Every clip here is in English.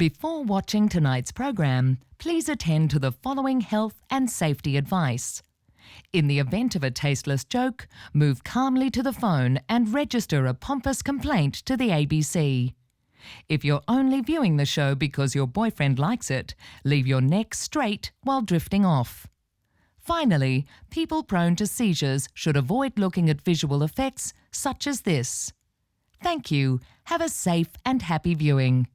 Before watching tonight's program, please attend to the following health and safety advice. In the event of a tasteless joke, move calmly to the phone and register a pompous complaint to the ABC. If you're only viewing the show because your boyfriend likes it, leave your neck straight while drifting off. Finally, people prone to seizures should avoid looking at visual effects such as this. Thank you. Have a safe and happy viewing.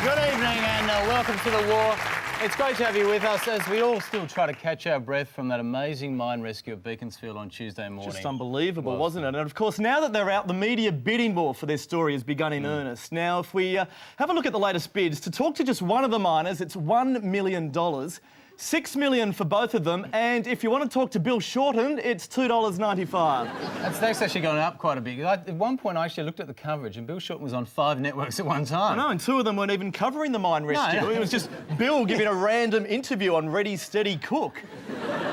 Good evening and welcome to The War. It's great to have you with us as we all still try to catch our breath from that amazing mine rescue at Beaconsfield on Tuesday morning. Just unbelievable, wasn't it? And of course, now that they're out, the media bidding war for their story has begun in earnest. Now, if we have a look at the latest bids, to talk to just one of the miners, it's $1 million. $6 million for both of them, and if you want to talk to Bill Shorten, it's $2.95. That's actually gone up quite a bit. At one point, I actually looked at the coverage, and Bill Shorten was on 5 networks at one time. I know, and 2 of them weren't even covering the mine rescue. No. It was just Bill giving a random interview on Ready, Steady, Cook.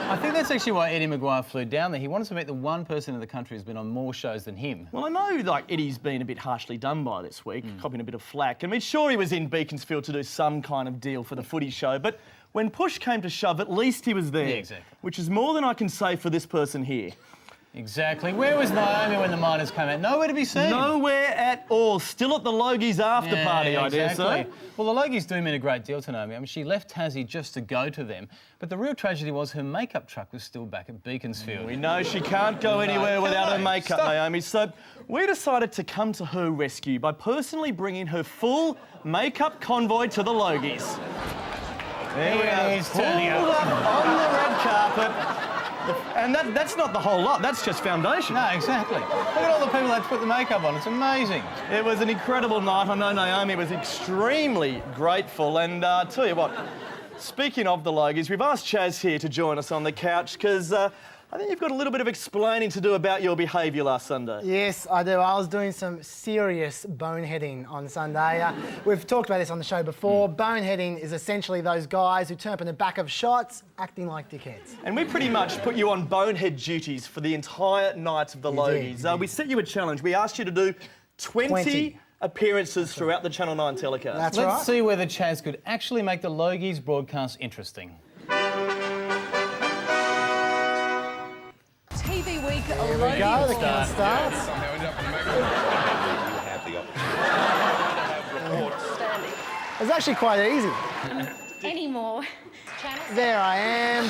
I think that's actually why Eddie Maguire flew down there. He wanted to meet the one person in the country who's been on more shows than him. Well, I know, Eddie's been a bit harshly done by this week, copping a bit of flack. I mean, sure, he was in Beaconsfield to do some kind of deal for the footy show, but when push came to shove, at least he was there. Yeah, exactly. Which is more than I can say for this person here. Exactly. Where was Naomi when the miners came out? Nowhere to be seen. Nowhere at all. Still at the Logies after party, I dare say. Well, the Logies do mean a great deal to Naomi. I mean, she left Tassie just to go to them. But the real tragedy was her makeup truck was still back at Beaconsfield. We know she can't go anywhere without her makeup, Naomi. So we decided to come to her rescue by personally bringing her full makeup convoy to the Logies. There we go. Turning Pulled up. up on the red carpet. And that's not the whole lot, that's just foundation. No, exactly. Look at all the people that put the makeup on, it's amazing. It was an incredible night. I know Naomi was extremely grateful. And tell you what, speaking of the Logies, we've asked Chaz here to join us on the couch because I think you've got a little bit of explaining to do about your behaviour last Sunday. Yes, I do. I was doing some serious boneheading on Sunday. We've talked about this on the show before. Boneheading is essentially those guys who turn up in the back of shots acting like dickheads. And we pretty much put you on bonehead duties for the entire night of the Logies. We set you a challenge. We asked you to do 20 appearances throughout the Channel 9 telecast. That's right. Let's see whether Chaz could actually make the Logies broadcast interesting. TV Week Here we go, the count starts. It's actually quite easy. anymore. There I am,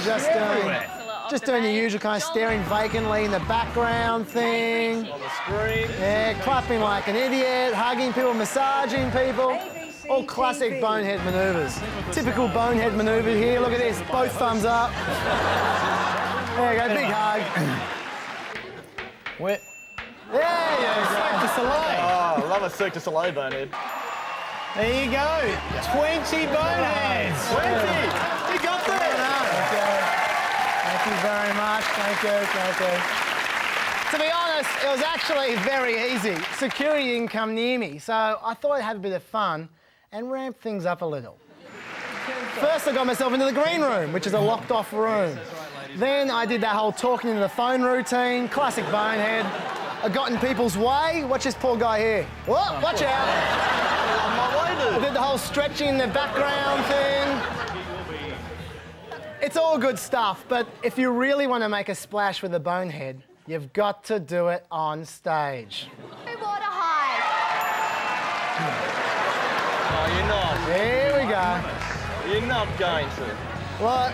just doing the usual kind of staring vacantly in the background thing. On the screen. Yeah, clapping like an idiot, hugging people, massaging people. All classic bonehead manoeuvres. Typical bonehead manoeuvre here. Look at this, both thumbs up. There you go, big hug. Where? There you go. Cirque du Soleil. Oh, I love a Cirque du Soleil bonehead. There you go. 20 boneheads. 20! You got that! Thank you very much. Thank you. To be honest, it was actually very easy. Security didn't come near me, so I thought I'd have a bit of fun and ramp things up a little. First, I got myself into the green room, which is a locked-off room. Then I did that whole talking into the phone routine, classic bonehead. I got in people's way. Watch this poor guy here. Whoa, watch out. On my way, dude. I did the whole stretching in the background thing. It's all good stuff, but if you really want to make a splash with a bonehead, you've got to do it on stage. Water high. No, you're not. Here we go. You're not going to. Look.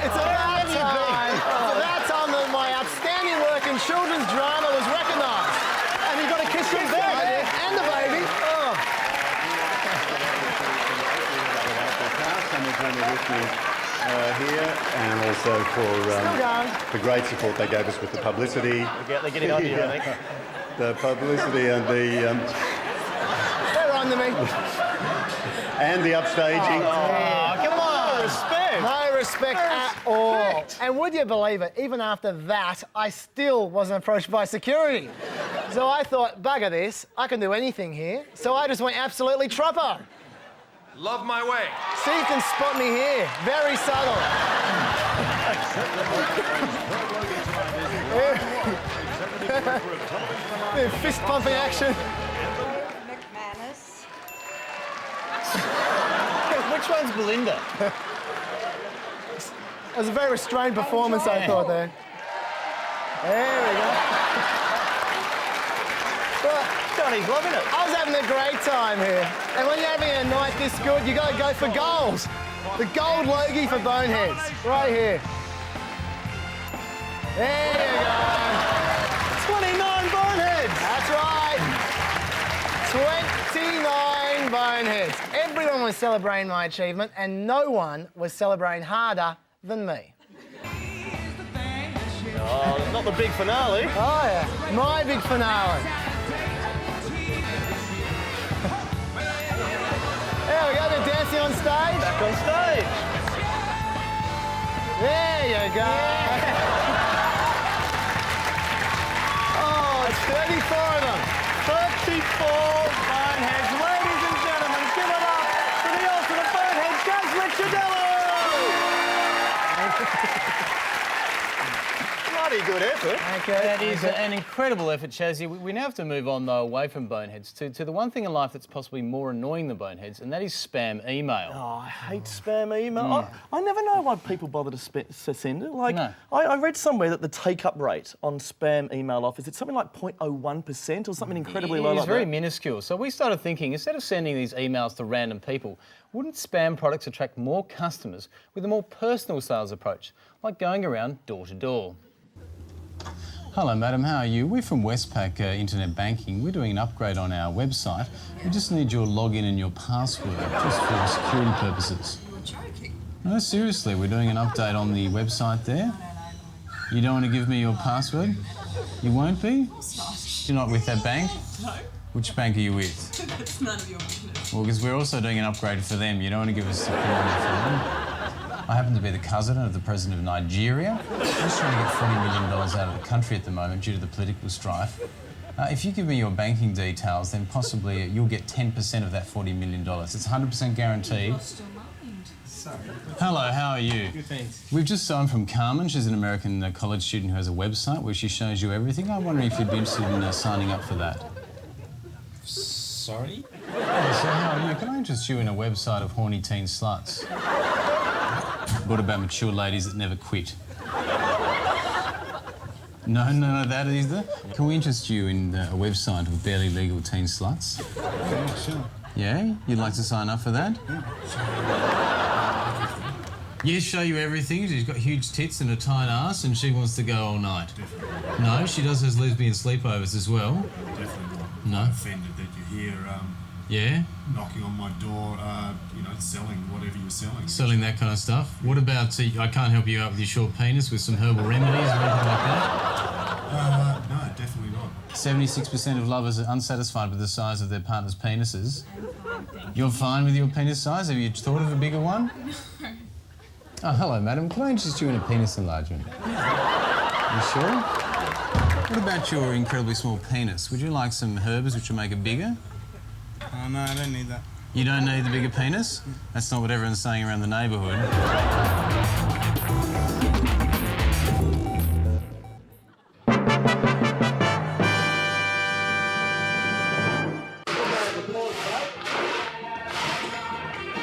It's about time. It's about time that my outstanding work in children's drama was recognised. And you got a kiss from there. And the baby. listening here, and also for the great support they gave us with the publicity. They're getting on you, I think. The publicity and the They're on to me. and the upstaging. Oh, come on, respect. No respect at all. And would you believe it, even after that, I still wasn't approached by security. So I thought, bugger this, I can do anything here. So I just went absolutely troppo. Love my way. See, you can spot me here. Very subtle. Fist pumping action. McManus. Which one's Belinda? It was a very restrained performance, I thought, there. There we go. Well, Johnny's loving it. I was having a great time here. And when you're having a night this good, you got to go for goals. The gold Logie for Boneheads, right here. There you go. 29 Boneheads. That's right. 29 Boneheads. Everyone was celebrating my achievement, and no one was celebrating harder than me. Oh, not the big finale. Oh, yeah. My big finale. There we go, they're dancing on stage. Back on stage. There you go. Oh, it's 34 of them. 34 Boneheads. Ladies and gentlemen, give it up for the ultimate Bonehead, Judge Ricciardello. Bloody good effort. Okay. That is an incredible effort, Chazzy. We now have to move on, though, away from Boneheads to the one thing in life that's possibly more annoying than Boneheads, and that is spam email. Oh, I hate spam email. I never know why people bother to send it. Like, No. I read somewhere that the take-up rate on spam email offers, it's something like 0.01% or something incredibly low It's like very that. minuscule. So we started thinking, instead of sending these emails to random people, wouldn't spam products attract more customers with a more personal sales approach, like going around door to door? Hello, madam. How are you? We're from Westpac Internet Banking. We're doing an upgrade on our website. We just need your login and your password, just for security purposes. You're joking. No, seriously, we're doing an update on the website there. You don't want to give me your password? You won't be? You're not with that bank? No, Which bank are you with? it's none of your business. Well, because we're also doing an upgrade for them. You don't want to give us security for them. I happen to be the cousin of the president of Nigeria. We're just trying to get $40 million out of the country at the moment due to the political strife. If you give me your banking details, then possibly you'll get 10% of that $40 million. It's 100% guaranteed. Lost your mind. Sorry. Hello, how are you? Good, thanks. We've just signed from Carmen. She's an American college student who has a website where she shows you everything. I'm wondering if you'd be interested in signing up for that. Sorry? Yeah, so how are you? Can I interest you in a website of horny teen sluts? What about mature ladies that never quit? No, that either. Can we interest you in a website of barely legal teen sluts? Yeah, sure. Yeah? You'd like to sign up for that? Yeah, show you everything. She's got huge tits and a tight ass and she wants to go all night. Definitely. No, she does has lesbian sleepovers as well. Definitely not. No. I'm offended that you're here Yeah? knocking on my door, selling whatever you're selling. Selling that kind of stuff. What about, I can't help you out with your short penis with some herbal remedies or anything like that? No, definitely not. 76% of lovers are unsatisfied with the size of their partner's penises. You're fine with your penis size? Have you thought of a bigger one? Oh, hello, madam. Can I interest you in a penis enlargement? You sure? What about your incredibly small penis? Would you like some herbs which will make it bigger? Oh, no, I don't need that. You don't need the bigger penis? That's not what everyone's saying around the neighbourhood.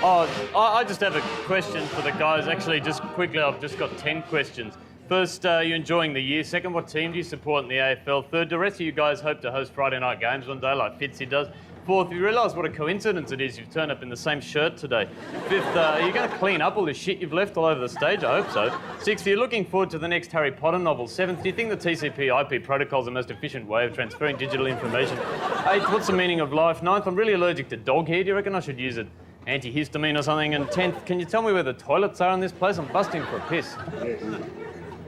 Oh, I just have a question for the guys. Actually, just quickly, I've just got 10 questions. First, are you enjoying the year? Second, what team do you support in the AFL? Third, do the rest of you guys hope to host Friday night games one day like Fitzy does? Fourth, you realise what a coincidence it is you've turned up in the same shirt today. Fifth, are you going to clean up all the shit you've left all over the stage? I hope so. Sixth, are you looking forward to the next Harry Potter novel? Seventh, do you think the TCP/IP protocol is the most efficient way of transferring digital information? Eighth, what's the meaning of life? Ninth, I'm really allergic to dog hair. Do you reckon I should use it antihistamine or something? And 10th, can you tell me where the toilets are in this place? I'm busting for a piss.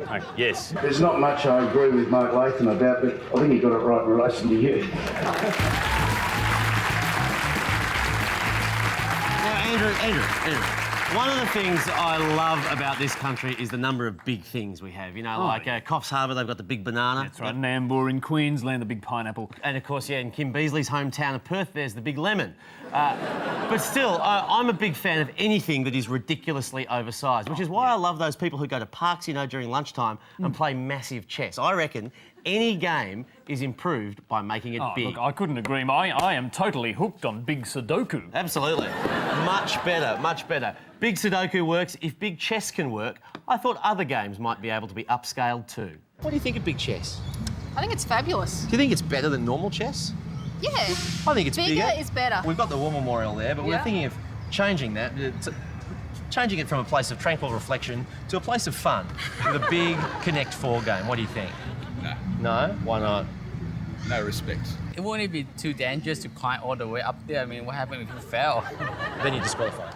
Oh, yes. There's not much I agree with Mark Latham about, but I think he got it right in relation to you. Andrew. One of the things I love about this country is the number of big things we have. You know, Coffs Harbour, they've got the big banana. That's right. Nambour in Queensland, the big pineapple. And of course, in Kim Beazley's hometown of Perth, there's the big lemon. But still, I'm a big fan of anything that is ridiculously oversized, which is why I love those people who go to parks, during lunchtime and play massive chess. I reckon any game is improved by making it big. Look, I couldn't agree. I am totally hooked on big Sudoku. Absolutely. Much better. Big Sudoku works. If big chess can work, I thought other games might be able to be upscaled too. What do you think of big chess? I think it's fabulous. Do you think it's better than normal chess? Yeah. I think it's bigger. Bigger is better. We've got the War Memorial there, but we're thinking of changing that. Changing it from a place of tranquil reflection to a place of fun with a big Connect 4 game. What do you think? No. No? Why not? No respect. It wouldn't be too dangerous to climb all the way up there. I mean, what happens if you fail? Then you're disqualified.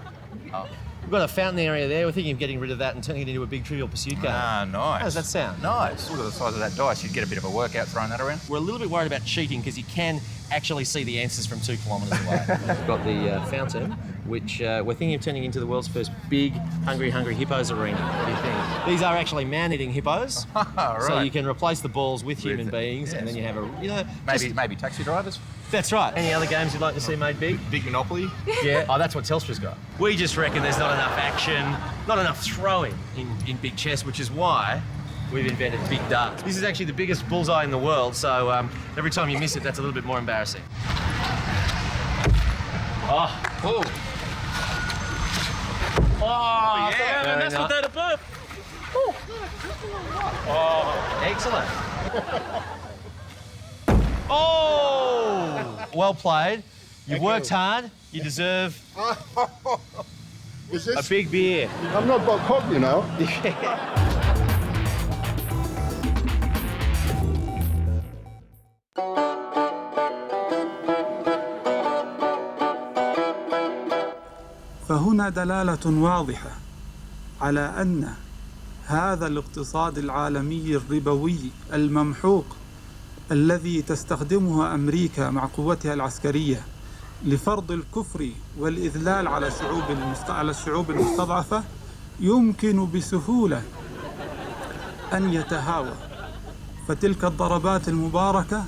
Oh. We've got a fountain area there. We're thinking of getting rid of that and turning it into a big Trivial Pursuit game. Ah, nice. How does that sound? Nice. Look at the size of that dice. You'd get a bit of a workout throwing that around. We're a little bit worried about cheating because you can actually see the answers from 2 kilometres away. We've got the fountain, which we're thinking of turning into the world's first big Hungry Hippos arena. What do you think? These are actually man-eating hippos. Right. So you can replace the balls with human beings, and then you have maybe taxi drivers. That's right. Any other games you'd like to see made big? Big Monopoly. Yeah. Oh, that's what Telstra's got. We just reckon there's not enough action, not enough throwing in big chess, which is why we've invented big darts. This is actually the biggest bullseye in the world, so every time you miss it, that's a little bit more embarrassing. Oh. Oh, yeah, that's what they're above. Oh, excellent. Oh, well played. You've worked hard. You deserve a big beer. I'm not Bob Hope, you know. فهنا دلالة واضحة على أن هذا الاقتصاد العالمي الربوي الممحوق الذي تستخدمه أمريكا مع قوتها العسكرية لفرض الكفر والإذلال على الشعوب المستضعفة يمكن بسهولة أن يتهاوى. فتلك الضربات المباركة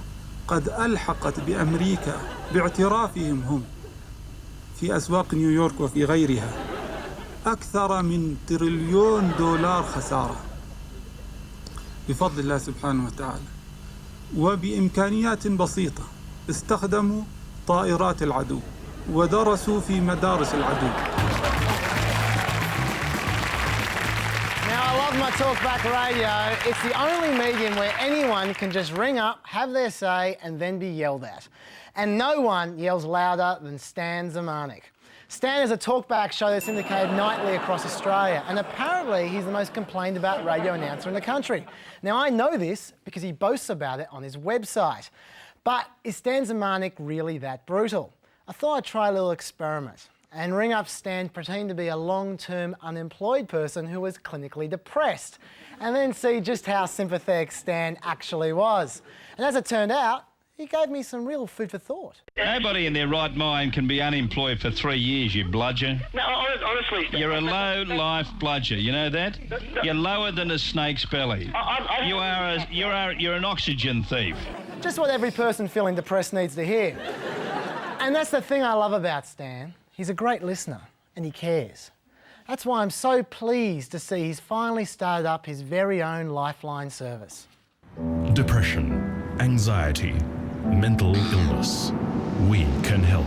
قد ألحقت بأمريكا باعترافهم هم في أسواق نيويورك وفي غيرها أكثر من $1 تريليون خسارة بفضل الله سبحانه وتعالى، وبإمكانيات بسيطة استخدموا طائرات العدو ودرسوا في مدارس العدو. Now, I love my talkback radio. It's the only medium where anyone can just ring up, have their say, and then be yelled at. And no one yells louder than Stan Zemanek. Stan is a talkback show that's syndicated nightly across Australia, and apparently he's the most complained about radio announcer in the country. Now, I know this because he boasts about it on his website. But is Stan Zemanek really that brutal? I thought I'd try a little experiment and ring up Stan pretending to be a long-term unemployed person who was clinically depressed, and then see just how sympathetic Stan actually was. And as it turned out, he gave me some real food for thought. Nobody in their right mind can be unemployed for 3 years, you bludger. No, honestly... You're a low-life bludger, you know that? You're lower than a snake's belly. You're an oxygen thief. Just what every person feeling depressed needs to hear. And that's the thing I love about Stan. He's a great listener, and he cares. That's why I'm so pleased to see he's finally started up his very own Lifeline service. Depression, anxiety, mental illness. We can help.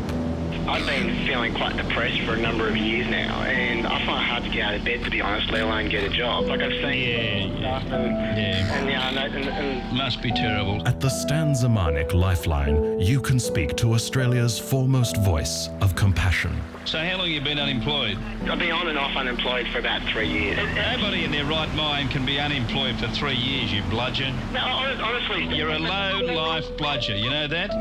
I've been feeling quite depressed for a number of years now, and I find it hard to get out of bed, to be honest, let alone get a job. Like I've seen stuff and Must be terrible. At the Stan Zemanek Lifeline, you can speak to Australia's foremost voice of compassion. So how long have you been unemployed? I've been on and off unemployed for about 3 years. Nobody in their right mind can be unemployed for 3 years, you bludger. No, honestly... You're a low-life bludger, you know that?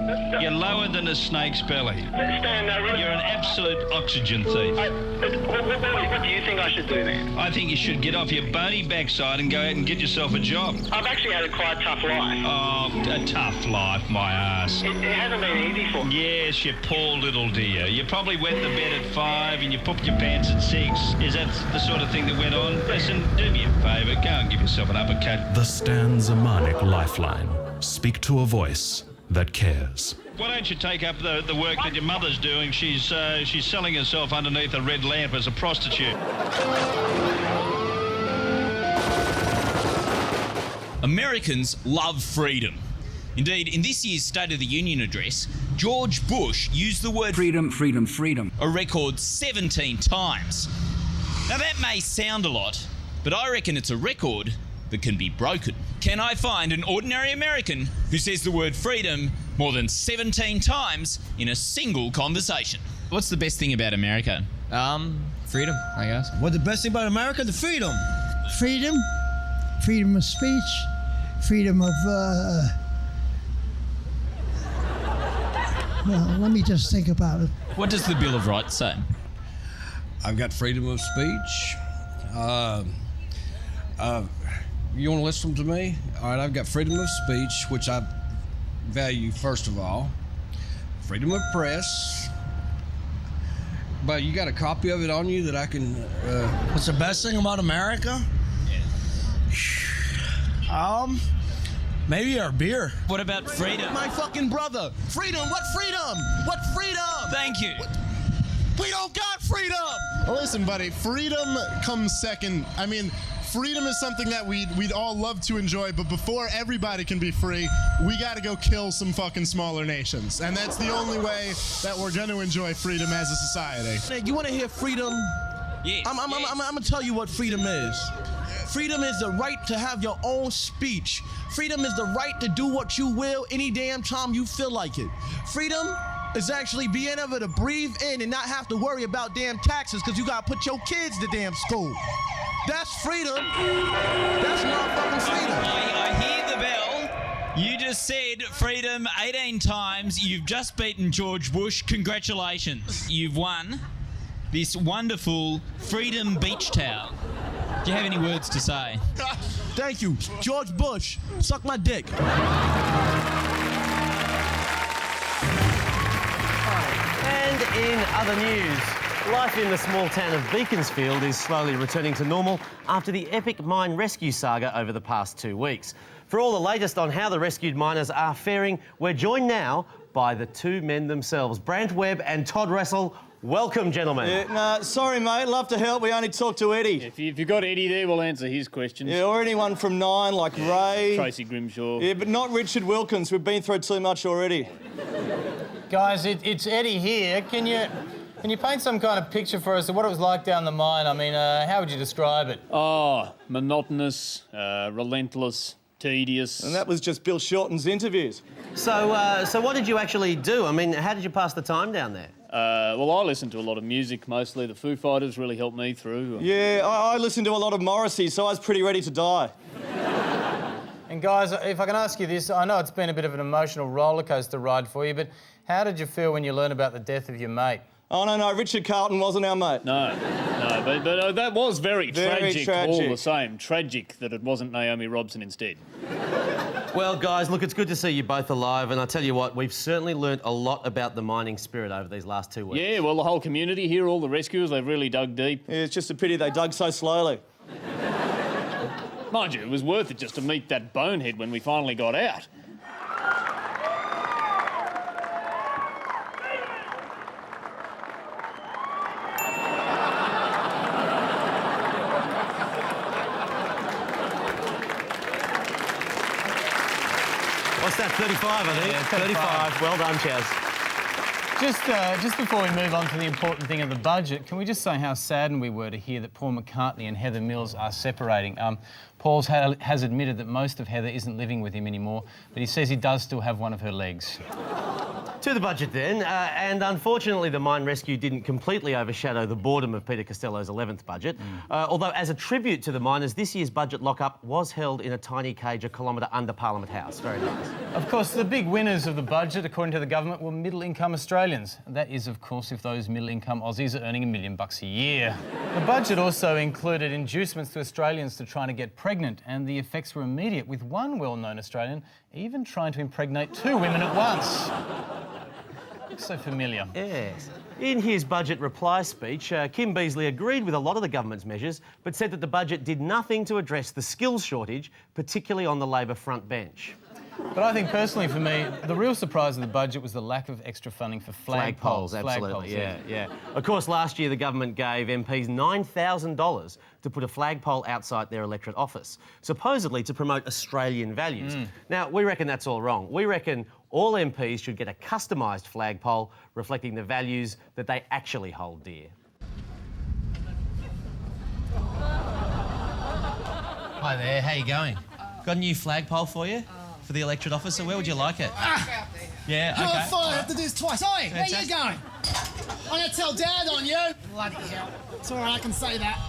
You're lower than a snake's belly. Stan, no, really... You're an absolute oxygen thief. What do you think I should do then? I think you should get off your bony backside and go out and get yourself a job. I've actually had a quite tough life. Oh, a tough life, my ass. It hasn't been easy for me. Yes, you poor little dear. You probably went to bed at 5 and you pooped your pants at 6. Is that the sort of thing that went on? Listen, do me a favour, go and give yourself an uppercut. The Stan Zemanek Lifeline. Speak to a voice that cares. Why don't you take up the work that your mother's doing? She's selling herself underneath a red lamp as a prostitute. Americans love freedom. Indeed, in this year's State of the Union address, George Bush used the word freedom, freedom, freedom a record 17 times. Now that may sound a lot, but I reckon it's a record that can be broken. Can I find an ordinary American who says the word freedom more than 17 times in a single conversation? What's the best thing about America? Freedom, I guess. What's the best thing about America? The freedom. Freedom, freedom of speech, freedom of, well, let me just think about it. What does the Bill of Rights say? I've got freedom of speech. You want to listen to me? All right, I've got freedom of speech, which I value first of all. Freedom of press. But you got a copy of it on you that I can... What's the best thing about America? Maybe our beer. What about freedom? My fucking brother. Freedom? What freedom? What freedom? Thank you. We don't got freedom! Well, listen, buddy, freedom comes second. I mean, freedom is something that we'd all love to enjoy, but before everybody can be free, we gotta go kill some fucking smaller nations. And that's the only way that we're gonna enjoy freedom as a society. Hey, you wanna hear freedom? Yes. I'm gonna tell you what freedom is. Freedom is the right to have your own speech. Freedom is the right to do what you will any damn time you feel like it. Freedom is actually being able to breathe in and not have to worry about damn taxes because you gotta put your kids to damn school. That's freedom. That's motherfucking freedom. I hear the bell. You just said freedom 18 times. You've just beaten George Bush. Congratulations. You've won this wonderful Freedom Beach Towel. Do you have any words to say? Thank you. George Bush, suck my dick. And in other news, life in the small town of Beaconsfield is slowly returning to normal after the epic mine rescue saga over the past 2 weeks. For all the latest on how the rescued miners are faring, we're joined now by the two men themselves, Brant Webb and Todd Russell. Welcome, gentlemen. Yeah, nah, sorry, mate. Love to help. We only talk to Eddie. If you've got Eddie there, we'll answer his questions. Yeah, or anyone from Nine, like Ray. Tracy Grimshaw. Yeah, but not Richard Wilkins. We've been through too much already. Guys, it's Eddie here. Can you paint some kind of picture for us of what it was like down the mine? I mean, how would you describe it? Oh, monotonous, relentless, tedious. And that was just Bill Shorten's interviews. So what did you actually do? I mean, how did you pass the time down there? Well, I listened to a lot of music, mostly. The Foo Fighters really helped me through. Yeah, I listened to a lot of Morrissey, so I was pretty ready to die. And guys, if I can ask you this, I know it's been a bit of an emotional rollercoaster ride for you, but how did you feel when you learned about the death of your mate? Oh, no, Richard Carlton wasn't our mate. No, but that was very tragic all the same. Tragic that it wasn't Naomi Robson instead. Well, guys, look, it's good to see you both alive, and I tell you what, we've certainly learnt a lot about the mining spirit over these last 2 weeks. Yeah, well, the whole community here, all the rescuers, they've really dug deep. Yeah, it's just a pity they dug so slowly. Mind you, it was worth it just to meet that bonehead when we finally got out. What's that, 35, I think? Yeah, 35. Well done, Chaz. Just before we move on to the important thing of the budget, can we just say how saddened we were to hear that Paul McCartney and Heather Mills are separating? Paul has admitted that most of Heather isn't living with him anymore, but he says he does still have one of her legs. To the budget then, and unfortunately the mine rescue didn't completely overshadow the boredom of Peter Costello's 11th budget. Although as a tribute to the miners, this year's budget lock-up was held in a tiny cage a kilometre under Parliament House. Very nice. Of course, the big winners of the budget, according to the government, were middle-income Australians. That is, of course, if those middle-income Aussies are earning $1 million a year. The budget also included inducements to Australians to trying to get pregnant, and the effects were immediate, with one well-known Australian even trying to impregnate 2 women at once. Looks so familiar. Yes. In his budget reply speech, Kim Beazley agreed with a lot of the government's measures, but said that the budget did nothing to address the skills shortage, particularly on the Labor front bench. But I think personally for me, the real surprise of the budget was the lack of extra funding for flagpoles. Absolutely, yeah. Of course, last year the government gave MPs $9,000 to put a flagpole outside their electorate office, supposedly to promote Australian values. Now, we reckon that's all wrong. We reckon all MPs should get a customised flagpole reflecting the values that they actually hold dear. Hi there, how you going? Got a new flagpole for you? For the electorate officer, where would you like it? Yeah, okay. I thought I have to do this twice. Oi, where you going? I'm going to tell Dad on you. Bloody hell. It's all right, I can say that.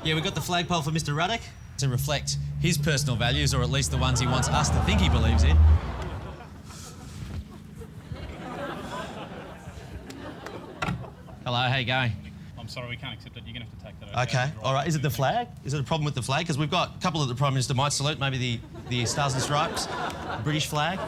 Yeah, we got the flagpole for Mr. Ruddock to reflect his personal values, or at least the ones he wants us to think he believes in. Hello, how you going? I'm sorry, we can't accept it. You're going to have to take that over. Okay, all right. Is it the flag? Is it a problem with the flag? Because we've got a couple that the Prime Minister might salute, maybe the Stars and Stripes, the British flag. No?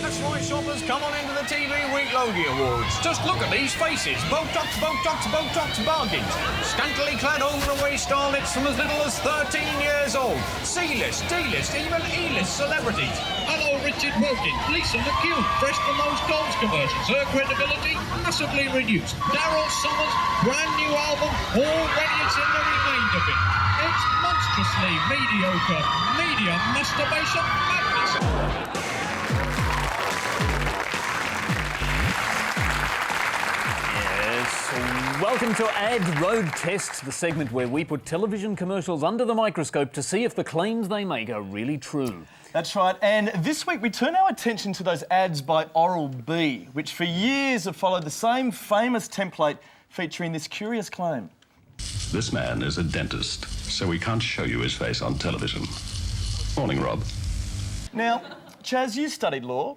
That's right, shoppers, come on into the TV Week Logie Awards. Just look at these faces. Botox, Botox, Botox bargains. Scantily clad over-the-way starlets from as little as 13 years old. C-list, D-list, even E-list celebrities. Hello, Richard Wilkins, Lisa McHugh, fresh from those Coles commercials. Her credibility massively reduced. Daryl Summers, brand new album, already it's in the remainder bit. It's monstrously mediocre. Media masturbation madness. Welcome to Ad Road Test, the segment where we put television commercials under the microscope to see if the claims they make are really true. That's right, and this week we turn our attention to those ads by Oral-B, which for years have followed the same famous template featuring this curious claim. This man is a dentist, so we can't show you his face on television. Morning, Rob. Now, Chaz, you studied law.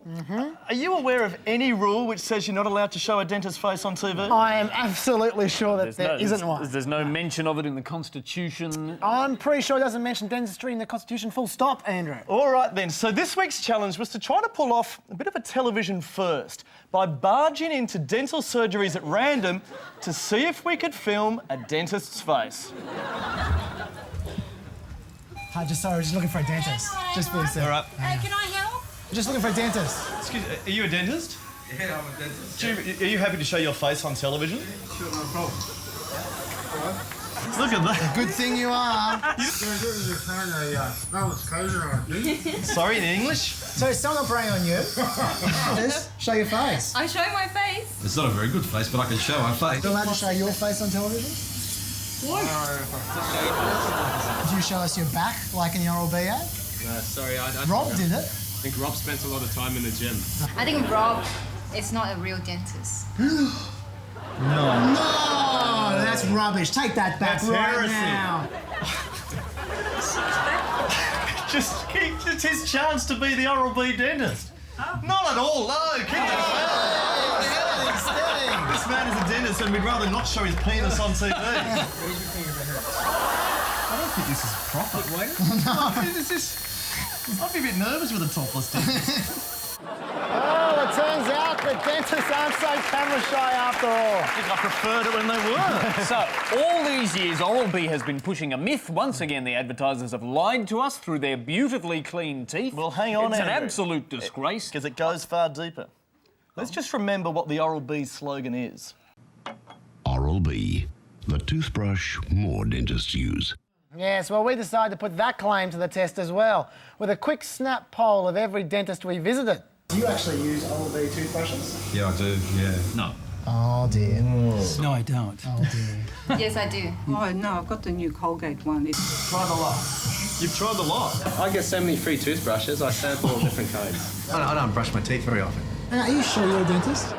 Are you aware of any rule which says you're not allowed to show a dentist's face on TV? I am absolutely sure that there isn't one. There's no mention of it in the Constitution. I'm pretty sure it doesn't mention dentistry in the Constitution, full stop, Andrew. All right then, so this week's challenge was to try to pull off a bit of a television first by barging into dental surgeries at random to see if we could film a dentist's face. Hi, we're just looking for a dentist. Just for a second. All right. Can I help? We're just looking for a dentist. Excuse me, are you a dentist? Yeah, I'm a dentist. Are you happy to show your face on television? Sure, no problem. Look at that. Good thing you are. Sorry, in English? So is someone preying on you? Just show your face. I show my face. It's not a very good face, but I can show my face. You're allowed to show your face on television? What? Do you show us your back like in the Oral-B ad? No, sorry, I Rob did it. I think Rob spent a lot of time in the gym. I think Rob is not a real dentist. No, that's rubbish. Take that back right now. It's his chance to be the Oral-B dentist. Not at all, no. Keep that away. This man is a dentist and we'd rather not show his penis on TV. I don't think this is proper. I'd be a bit nervous with a topless dentist. Well, it turns out that dentists aren't so camera shy after all. I think I preferred it when they were. So, all these years, Oral-B has been pushing a myth. Once again, the advertisers have lied to us through their beautifully clean teeth. Well, hang on, It's an Andrew. absolute disgrace. Because it goes far deeper. Let's just remember what the Oral-B slogan is. Oral-B, the toothbrush more dentists use. Yes, well, we decided to put that claim to the test as well, with a quick snap poll of every dentist we visited. Do you actually use Oral-B toothbrushes? Yeah, I do, yeah. No. Oh, dear. No, I don't. Oh, dear. Yes, I do. Oh, no, I've got the new Colgate one. Try the lot. You've tried a lot. I get so many free toothbrushes, I sample all different kinds. I don't brush my teeth very often. Are you sure you're a dentist?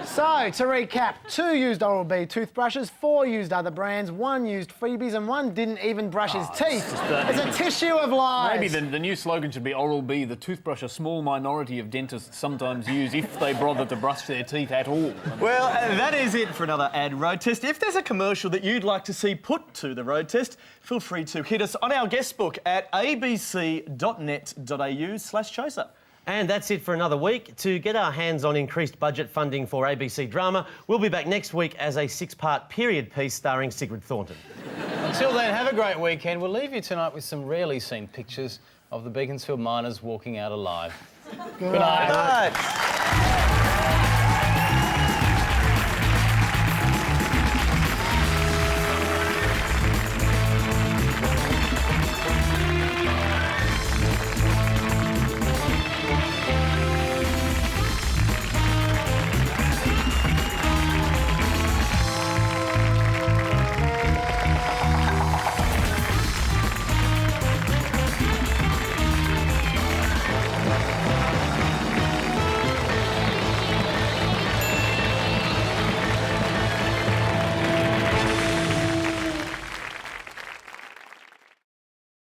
So, to recap, 2 used Oral-B toothbrushes, 4 used other brands, 1 used freebies, and 1 didn't even brush his teeth. It's a tissue of lies. Maybe the new slogan should be Oral-B, the toothbrush a small minority of dentists sometimes use if they bother to brush their teeth at all. Well, that is it for another ad road test. If there's a commercial that you'd like to see put to the road test, feel free to hit us on our guest book at abc.net.au/Choser. And that's it for another week. To get our hands on increased budget funding for ABC Drama, we'll be back next week as a 6-part period piece starring Sigrid Thornton. Until then, have a great weekend. We'll leave you tonight with some rarely seen pictures of the Beaconsfield miners walking out alive. Good night. Good night.